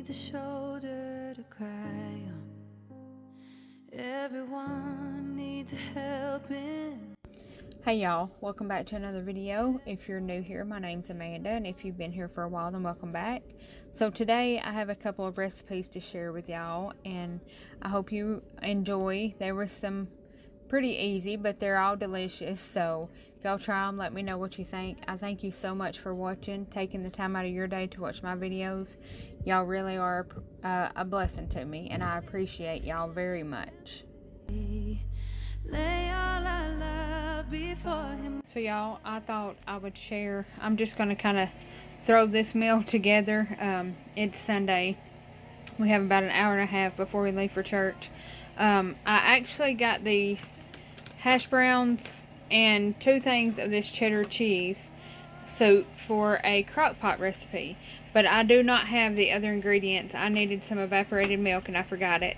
needs a shoulder to cry on. Everyone needs a helping. Hey y'all, welcome back to another video. If you're new here, my name's Amanda, and if you've been here for a while, then welcome back. So today I have a couple of recipes to share with y'all, and I hope you enjoy. There was some pretty easy, but they're all delicious, so if y'all try them, let me know what you think. I thank you so much for watching, taking the time out of your day to watch my videos. Y'all really are a blessing to me, and I appreciate y'all very much. Lay all our love before him. So y'all, I thought I would share. I'm just going to kind of throw this meal together. It's Sunday. We have about an hour and a half before we leave for church. I actually got these hash browns and 2 things of this cheddar cheese soup for a crock pot recipe, but I do not have the other ingredients. I needed some evaporated milk and I forgot it.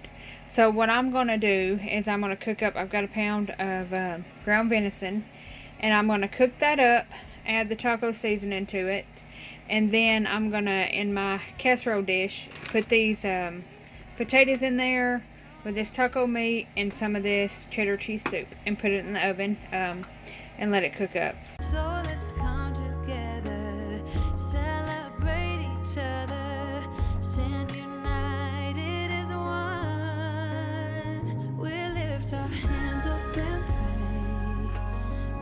So what I'm going to do is I'm going to cook up, I've got a pound of ground venison, and I'm going to cook that up, add the taco seasoning to it, and then I'm going to, in my casserole dish, put these potatoes in there with this taco meat and some of this cheddar cheese soup, and put it in the oven and let it cook up. So let's come together, celebrate each other, stand united as one. We lift our hands up and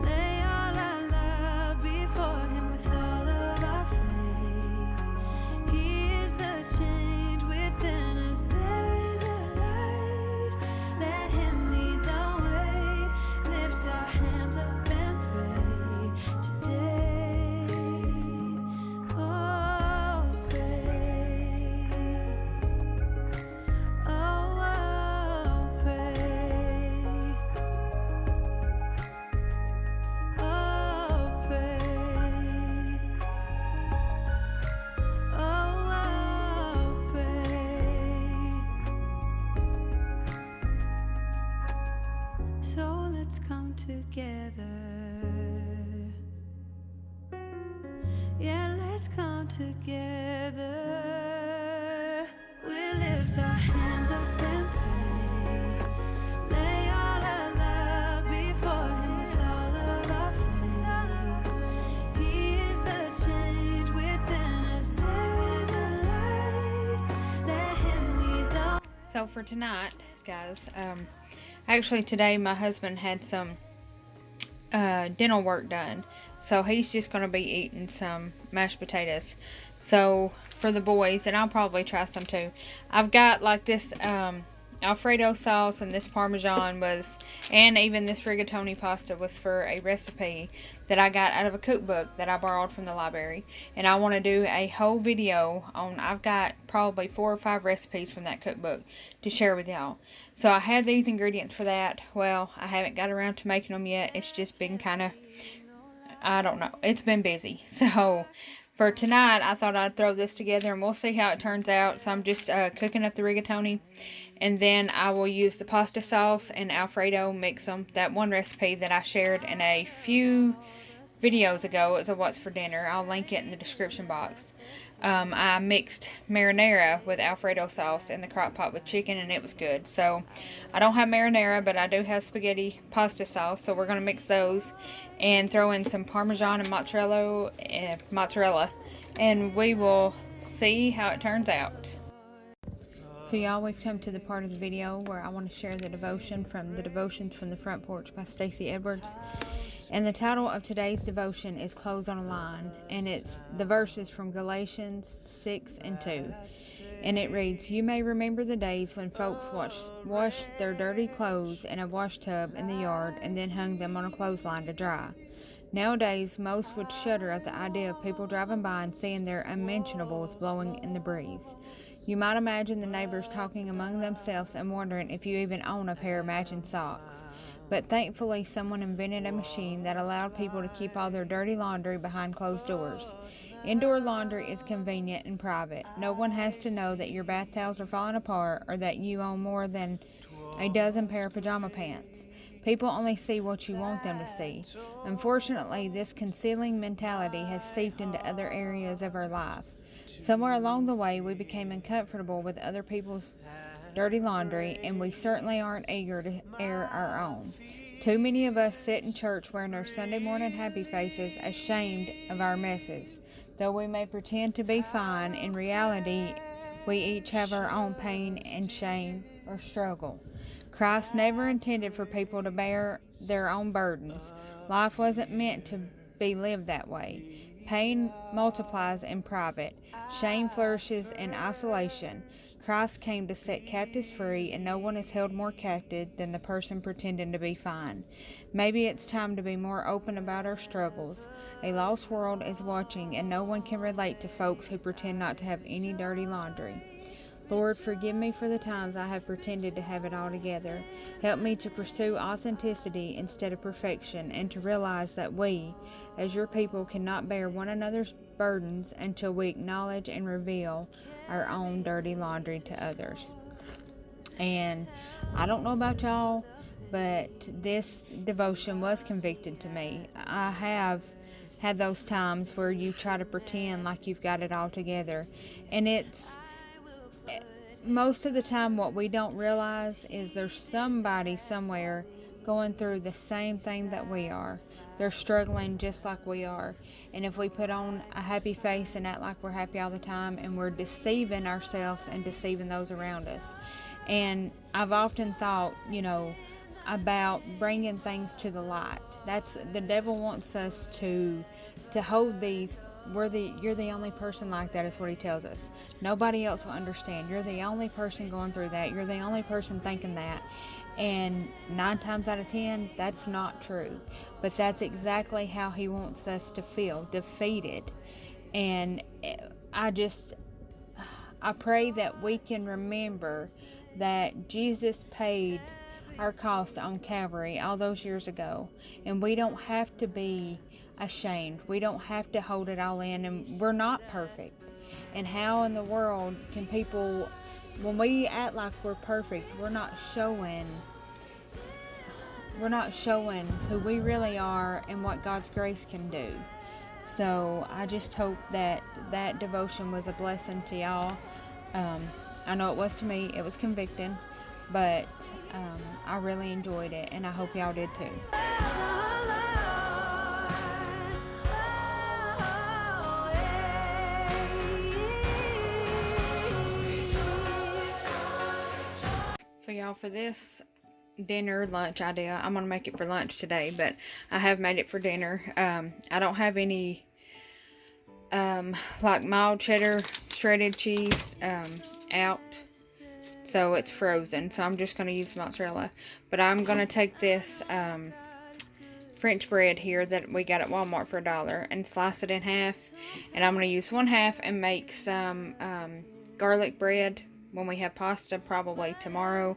pray, lay all our love before him with all of our faith. He is the change within us, there is a light, let him lead the way. Lift our hands up and pray today. Oh, pray. Oh, pray. Oh, pray. Oh, pray. So let's come together. Yeah, let's come together. We lift our hands up and pray. Lay all our love before him with all of our faith. He is the change within us. There is a light. Let him lead the. So for tonight, guys, actually today my husband had some dental work done, so he's just going to be eating some mashed potatoes. So for the boys, and I'll probably try some too, I've got like this Alfredo sauce, and this Parmesan was, and even this rigatoni pasta was for a recipe that I got out of a cookbook that I borrowed from the library, and I want to do a whole video on, I've got probably 4 or 5 recipes from that cookbook to share with y'all. So I have these ingredients for that. Well, I haven't got around to making them yet. It's just been kind of, I don't know, it's been busy. So for tonight, I thought I'd throw this together and we'll see how it turns out. So I'm just cooking up the rigatoni, and then I will use the pasta sauce and Alfredo, mix them. That one recipe that I shared in a few videos ago, it was a what's for dinner. I'll link it in the description box. I mixed marinara with Alfredo sauce in the crock pot with chicken, and it was good. So I don't have marinara, but I do have spaghetti pasta sauce, so we're going to mix those and throw in some Parmesan and mozzarella, and we will see how it turns out. So y'all, we've come to the part of the video where I want to share the devotion from the Devotions from the Front Porch by Stacey Edwards. And the title of today's devotion is Clothes on a Line, and it's the verses from Galatians 6 and 2. And it reads, "You may remember the days when folks washed their dirty clothes in a wash tub in the yard and then hung them on a clothesline to dry. Nowadays, most would shudder at the idea of people driving by and seeing their unmentionables blowing in the breeze. You might imagine the neighbors talking among themselves and wondering if you even own a pair of matching socks. But thankfully, someone invented a machine that allowed people to keep all their dirty laundry behind closed doors. Indoor laundry is convenient and private. No one has to know that your bath towels are falling apart or that you own more than a dozen pair of pajama pants. People only see what you want them to see. Unfortunately, this concealing mentality has seeped into other areas of our life. Somewhere along the way, we became uncomfortable with other people's dirty laundry, and we certainly aren't eager to air our own. Too many of us sit in church wearing our Sunday morning happy faces, ashamed of our messes. Though we may pretend to be fine, in reality, we each have our own pain and shame or struggle. Christ never intended for people to bear their own burdens. Life wasn't meant to be lived that way. Pain multiplies in private. Shame flourishes in isolation. Christ came to set captives free, and no one is held more captive than the person pretending to be fine. Maybe it's time to be more open about our struggles. A lost world is watching, and no one can relate to folks who pretend not to have any dirty laundry. Lord, forgive me for the times I have pretended to have it all together. Help me to pursue authenticity instead of perfection, and to realize that we, as your people, cannot bear one another's burdens until we acknowledge and reveal our own dirty laundry to others. And I don't know about y'all, but this devotion was convicted to me. I have had those times where you try to pretend like you've got it all together, and it's most of the time what we don't realize is there's somebody somewhere going through the same thing that we are. They're struggling just like we are. And if we put on a happy face and act like we're happy all the time, and we're deceiving ourselves and deceiving those around us. And I've often thought, about bringing things to the light. That's the devil wants us to hold these. You're the only person like that, is what he tells us. Nobody else will understand. You're the only person going through that. You're the only person thinking that. And 9 times out of 10, that's not true. But that's exactly how he wants us to feel, defeated. And I pray that we can remember that Jesus paid our cost on Calvary all those years ago. And we don't have to be ashamed. We don't have to hold it all in, and we're not perfect. And how in the world can people, when we act like we're perfect, we're not showing who we really are and what God's grace can do. So I just hope that devotion was a blessing to y'all. I know it was to me. It was convicting, but I really enjoyed it, and I hope y'all did too. So y'all, for this dinner lunch idea, I'm gonna make it for lunch today, but I have made it for dinner. I don't have any like mild cheddar shredded cheese out, so it's frozen, so I'm just gonna use mozzarella. But I'm gonna take this French bread here that we got at Walmart for $1 and slice it in half, and I'm gonna use one half and make some garlic bread when we have pasta, probably tomorrow.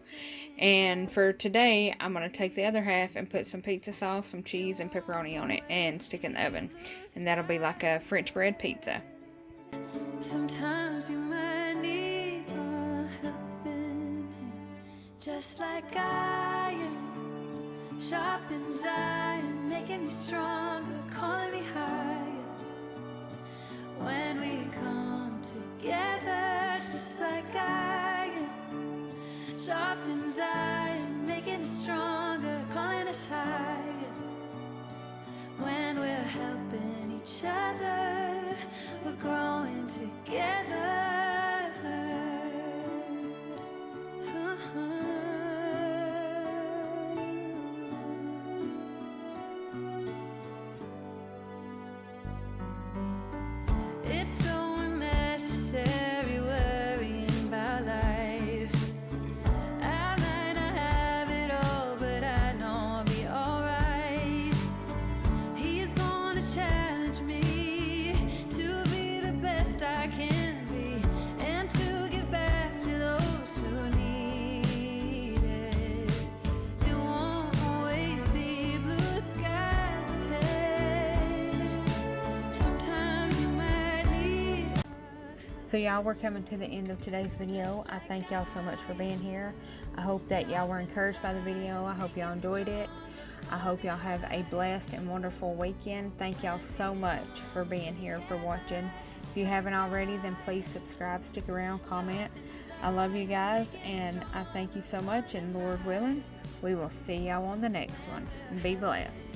And for today, I'm going to take the other half and put some pizza sauce, some cheese, and pepperoni on it and stick it in the oven. And that'll be like a French bread pizza. Sometimes you might need a helping hand, just like I am. Sharpens iron, making me stronger, calling me higher. When we come together, just like I am. Sharpens iron, making us stronger, calling us higher. When we're helping each other, we're growing together. It's so unnecessary worrying about life. I might not have it all, but I know I'll be alright. He's gonna challenge me to be the best I can be, and to give back to those who need it. It won't always be blue skies ahead. Sometimes you might need. So y'all, we're coming to the end of today's video. I thank y'all so much for being here. I hope that y'all were encouraged by the video. I hope y'all enjoyed it. I hope y'all have a blessed and wonderful weekend. Thank y'all so much for being here, for watching, If you haven't already, then please subscribe, stick around, comment. I love you guys, and I thank you so much, and Lord willing, we will see y'all on the next one. Be blessed.